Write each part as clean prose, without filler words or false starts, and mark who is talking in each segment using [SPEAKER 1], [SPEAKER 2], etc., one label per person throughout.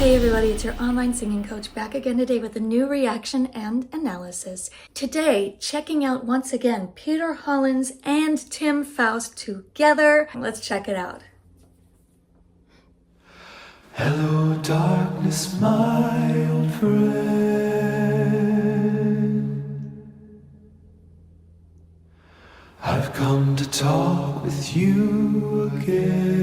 [SPEAKER 1] Hey everybody, it's your online singing coach back again today with a new reaction and analysis. Today, checking out once again Peter Hollens and Tim Foust together. Let's check it out.
[SPEAKER 2] Hello darkness, my old friend. I've come to talk with you again.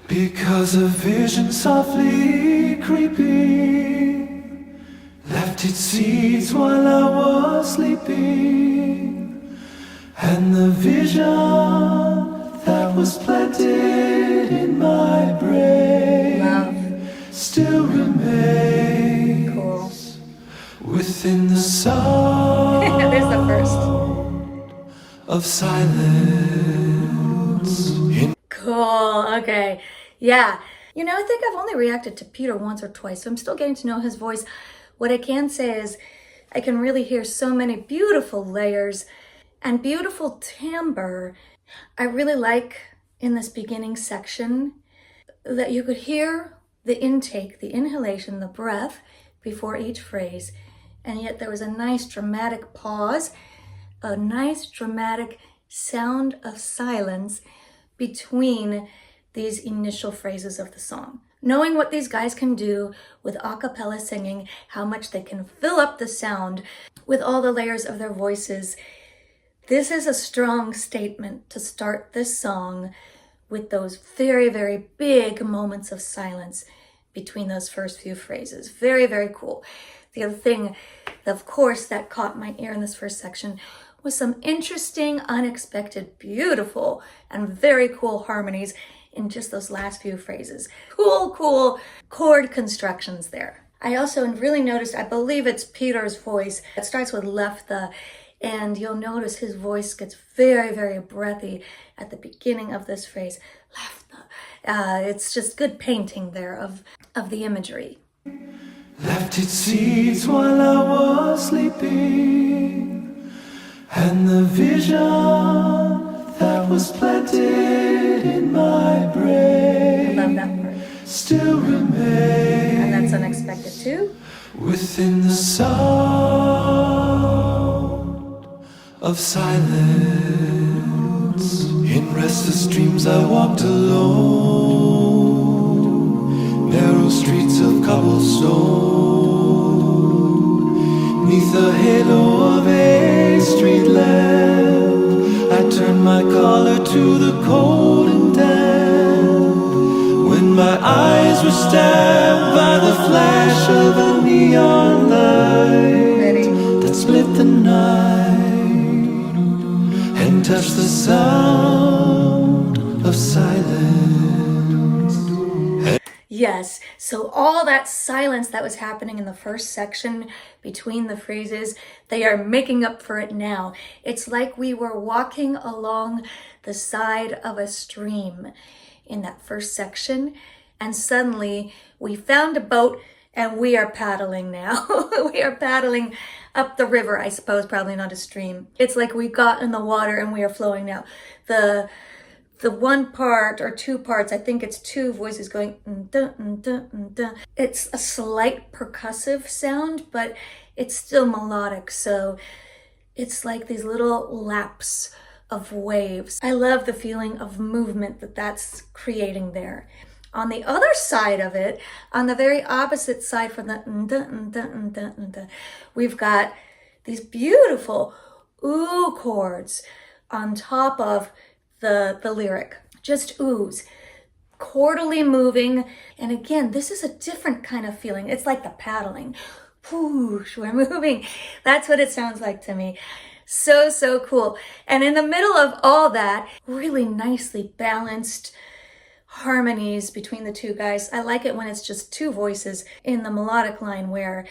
[SPEAKER 2] Because a vision softly creeping left its seeds while I was sleeping, and the vision that was planted in my brain still remains within the sound
[SPEAKER 1] There's the first.
[SPEAKER 2] of silence.
[SPEAKER 1] Cool, okay. Yeah. You know, I think I've only reacted to Peter once or twice, so I'm still getting to know his voice. What I can say is I can really hear so many beautiful layers and beautiful timbre. I really like in this beginning section that you could hear the intake, the inhalation, the breath before each phrase, and yet there was a nice dramatic pause, a nice dramatic sound of silence between these initial phrases of the song. Knowing what these guys can do with a cappella singing, how much they can fill up the sound with all the layers of their voices, this is a strong statement to start this song with those very, very big moments of silence between those first few phrases. Very, very cool. The other thing, of course, that caught my ear in this first section was some interesting, unexpected, beautiful, and very cool harmonies in just those last few phrases. Cool chord constructions there. I also really noticed, I believe it's Peter's voice. It starts with left the, and you'll notice his voice gets very, very breathy at the beginning of this phrase. Left the. It's just good painting there of the imagery.
[SPEAKER 2] Left its seeds while I was sleeping, and the vision that was planted in my brain,
[SPEAKER 1] I love that part.
[SPEAKER 2] Still remains.
[SPEAKER 1] And that's unexpected too.
[SPEAKER 2] Within the sound of silence. In restless dreams I walked alone, narrow streets of cobblestone, 'neath the halo of a street lamp. I turned my collar to the cold and damp, when my eyes were stabbed by the flash of a neon light that split the night and touched the sound of silence.
[SPEAKER 1] Yes, so all that silence that was happening in the first section between the phrases, they are making up for it now. It's like we were walking along the side of a stream in that first section, and suddenly we found a boat and we are paddling now. We are paddling up the river, I suppose, probably not a stream. It's like we got in the water and we are flowing now. The one part or two parts, I think it's two voices going dun, dun, dun. It's a slight percussive sound, but it's still melodic, so it's like these little laps of waves. I love the feeling of movement that's creating there. On the other side of it, on the very opposite side from the we've got these beautiful ooh chords on top of the lyric, just oohs, chordally moving. And again, this is a different kind of feeling. It's like the paddling. Whoosh, we're moving. That's what it sounds like to me. So cool. And in the middle of all that, really nicely balanced harmonies between the two guys. I like it when it's just two voices in the melodic line where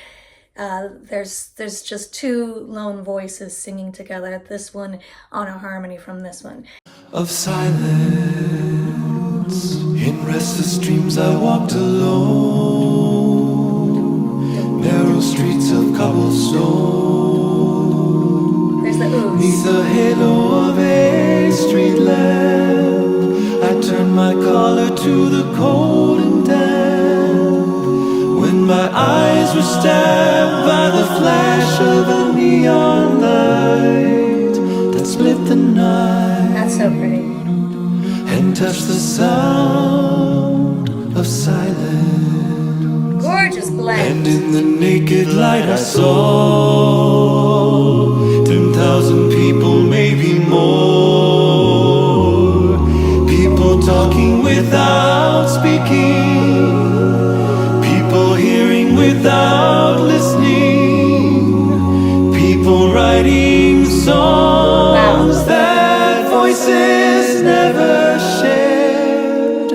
[SPEAKER 1] there's just two lone voices singing together. This one on a harmony from this one.
[SPEAKER 2] Of silence, in restless dreams I walked alone, narrow streets of cobblestone.
[SPEAKER 1] There's the oohs.
[SPEAKER 2] 'Neath the halo of a street lamp, I turned to the cold and damp. When my eyes were stabbed by the flash of a neon light that split the night.
[SPEAKER 1] That's so pretty.
[SPEAKER 2] And touched the sound of silence.
[SPEAKER 1] Gorgeous blend.
[SPEAKER 2] And in the naked light I saw 10,000 people, maybe more. People talking without speaking. People hearing without listening. People writing songs that voices never shared.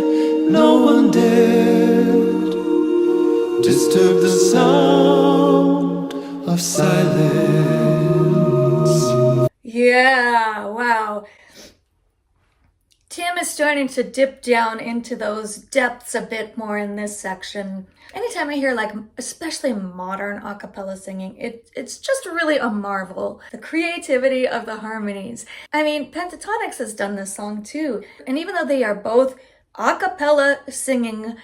[SPEAKER 2] No one dared disturb the sound of silence.
[SPEAKER 1] Yeah, wow. Tim is starting to dip down into those depths a bit more in this section. Anytime I hear, like, especially modern a cappella singing, it's just really a marvel. The creativity of the harmonies. I mean, Pentatonics has done this song too. And even though they are both a cappella singing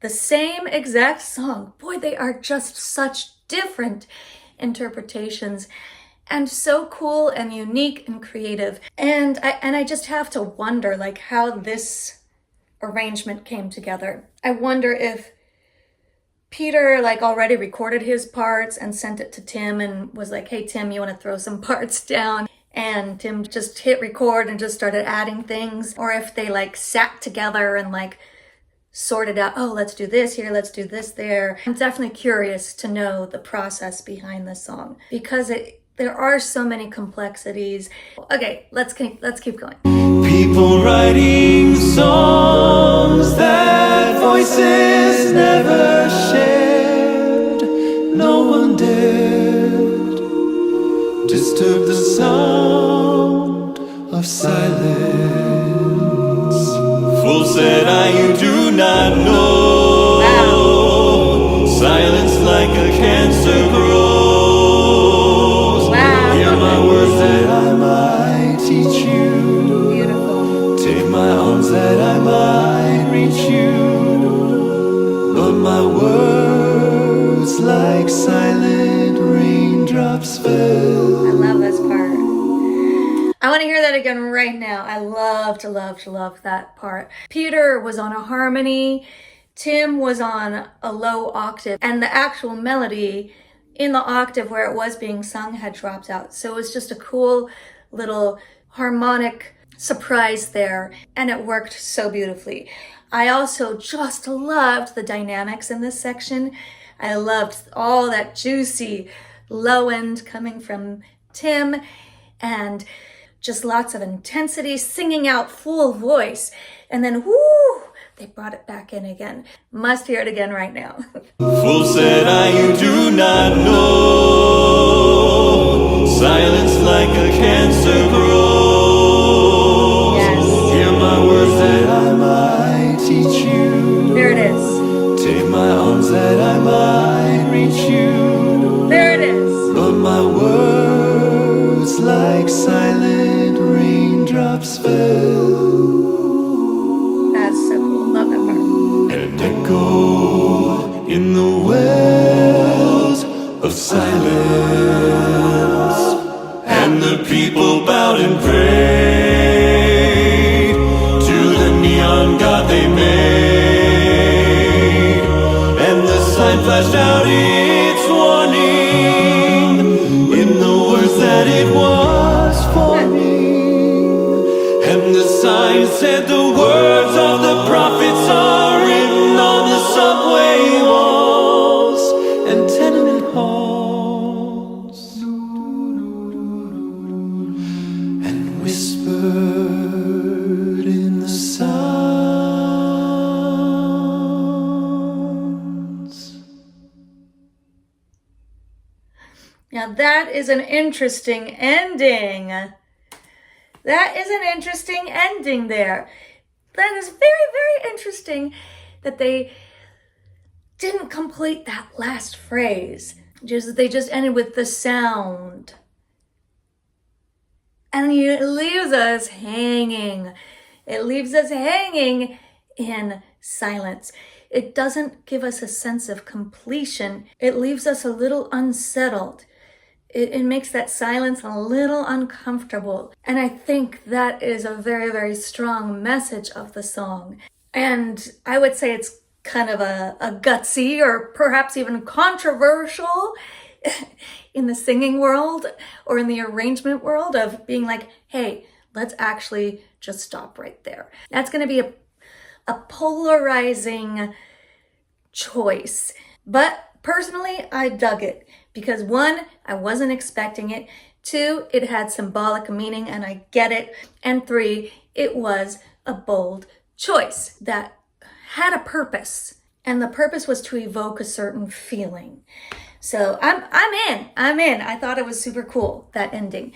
[SPEAKER 1] the same exact song, boy, they are just such different interpretations. And so cool and unique and creative. And I just have to wonder, like, how this arrangement came together. I wonder if Peter, like, already recorded his parts and sent it to Tim and was like, hey, Tim, you want to throw some parts down? And Tim just hit record and just started adding things. Or if they, like, sat together and, like, sorted out, oh, let's do this here, let's do this there. I'm definitely curious to know the process behind this song because there are so many complexities. Okay, let's keep going.
[SPEAKER 2] People writing songs that voices never shared. No one dared disturb the sound of silence. Fool said I, you do not know.
[SPEAKER 1] Wow.
[SPEAKER 2] Silence like a cancer grows. Hear my words that I might teach you.
[SPEAKER 1] Beautiful.
[SPEAKER 2] Take my arms that I might reach you. But my words like silent raindrops fell.
[SPEAKER 1] I love this part. I want to hear that again right now. I love that part. Peter was on a harmony. Tim was on a low octave. And the actual melody in the octave where it was being sung had dropped out. So it was just a cool little harmonic surprise there, and it worked so beautifully. I also just loved the dynamics in this section. I loved all that juicy low end coming from Tim and just lots of intensity, singing out full voice, and then whoo, they brought it back in again. Must hear it again right now.
[SPEAKER 2] Fool said I, you do not know. Silence like a cancer grows.
[SPEAKER 1] Yes.
[SPEAKER 2] Hear my words that I might teach you.
[SPEAKER 1] There it is.
[SPEAKER 2] Take my arms that I might reach you.
[SPEAKER 1] There it is.
[SPEAKER 2] But my words like silent raindrops fell.
[SPEAKER 1] That's so cool. Love that part.
[SPEAKER 2] And echoed in the wells of silence. And the people bowed and prayed to the neon god they made. And the sign flashed out its warning in the words that it was forming. And the sign said the words of the prophets are written on the subway walls and tenement halls, and whispered in the sounds.
[SPEAKER 1] Now that is an interesting ending. That is an interesting ending there. That is very, very interesting that they didn't complete that last phrase. They just ended with the sound. And it leaves us hanging. It leaves us hanging in silence. It doesn't give us a sense of completion. It leaves us a little unsettled. It makes that silence a little uncomfortable. And I think that is a very, very strong message of the song. And I would say it's kind of a gutsy or perhaps even controversial in the singing world or in the arrangement world of being like, hey, let's actually just stop right there. That's going to be a polarizing choice. But personally, I dug it because 1, I wasn't expecting it. 2, it had symbolic meaning and I get it. And 3, it was a bold choice that had a purpose. And the purpose was to evoke a certain feeling. So I'm in. I thought it was super cool, that ending.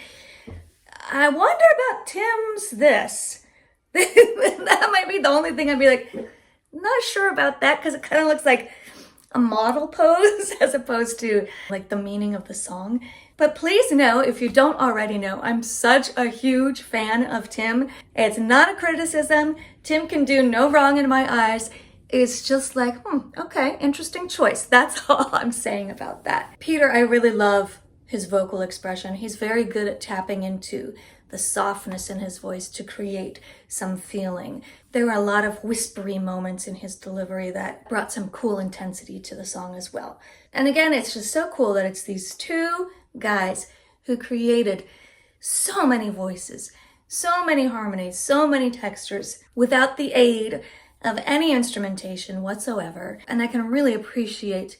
[SPEAKER 1] I wonder about Tim's this. That might be the only thing I'd be like, not sure about that, because it kind of looks like a model pose as opposed to like the meaning of the song. But please know, if you don't already know, I'm such a huge fan of Tim. It's not a criticism. Tim can do no wrong in my eyes. It's just like, okay, interesting choice. That's all I'm saying about that. Peter, I really love his vocal expression. He's very good at tapping into the softness in his voice to create some feeling. There were a lot of whispery moments in his delivery that brought some cool intensity to the song as well. And again, it's just so cool that it's these 2 guys who created so many voices, so many harmonies, so many textures without the aid of any instrumentation whatsoever. And I can really appreciate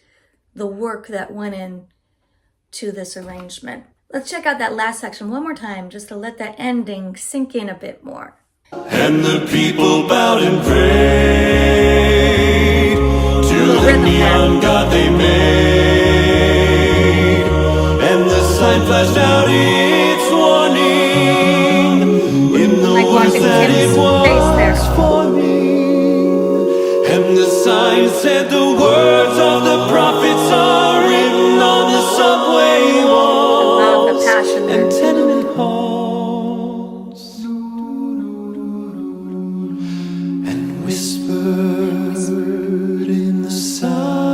[SPEAKER 1] the work that went in to this arrangement. Let's check out that last section one more time just to let that ending sink in a bit more.
[SPEAKER 2] And the people bowed and prayed to the neon god they made. And the sign flashed out its warning in the words that it was for me. And the sign said the words of the prophets are written on the subway walls and tenement halls, and whispered in the sounds.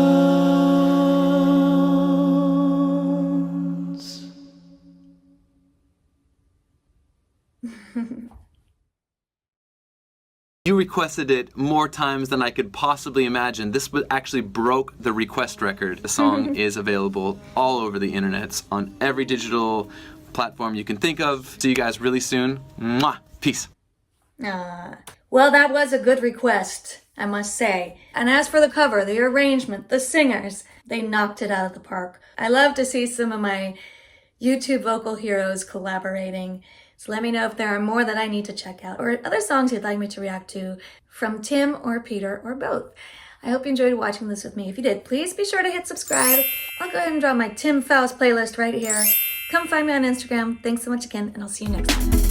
[SPEAKER 3] You requested it more times than I could possibly imagine. This actually broke the request record. The song is available all over the internet, on every digital platform you can think of. See you guys really soon. Mwah. Peace.
[SPEAKER 1] Well, that was a good request, I must say. And as for the cover, the arrangement, the singers, they knocked it out of the park. I love to see some of my YouTube vocal heroes collaborating. So let me know if there are more that I need to check out or other songs you'd like me to react to from Tim or Peter or both. I hope you enjoyed watching this with me. If you did, please be sure to hit subscribe. I'll go ahead and drop my Tim Foust playlist right here. Come find me on Instagram. Thanks so much again, and I'll see you next time.